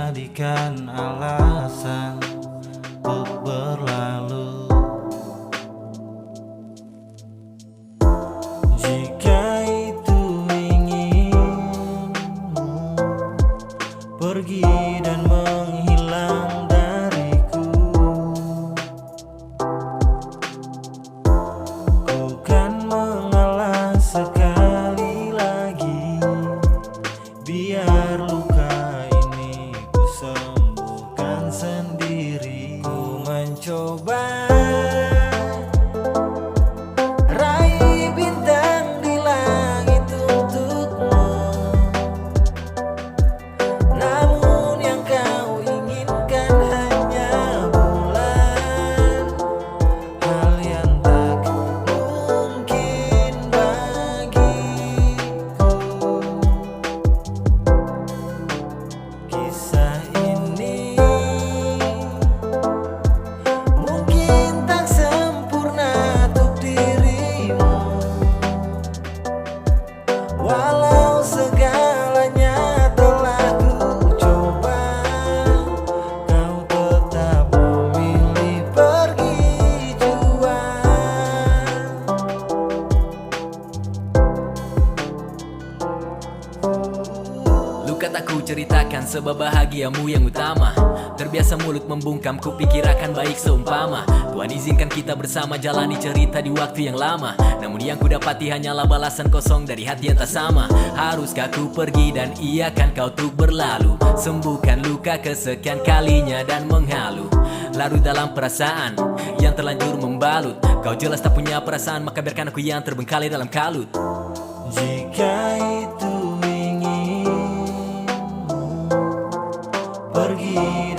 jadikan alasan untuk berlalu. Jika itu inginmu pergi dan menghilang dariku, ku kan mengalah sekali lagi, biar luka ini ku sembuhkan sendiri. Ku mencoba raih bintang di langit untukmu, namun yang kau inginkan hanya bulan, hal yang tak mungkin bagiku. Kisah ini mungkin tak sempurna untuk dirimu, walau segalanya telah ku coba, kau tetap memilih pergi jua. Luka tak ku ceritakan sebab bahagiamu yang utama. Terbiasa mulut membungkam, ku pikir akan baik seumpama Tuhan izinkan kita bersama jalani cerita di waktu yang lama. Namun yang ku dapati hanyalah balasan kosong dari hati yang tak sama. Haruskah ku pergi dan iakan kau tuh berlalu, sembuhkan luka kesekian kalinya dan menghalu, larut dalam perasaan yang terlanjur membalut. Kau jelas tak punya perasaan, maka biarkan aku yang terbengkalai dalam kalut. Jika itu inginmu pergi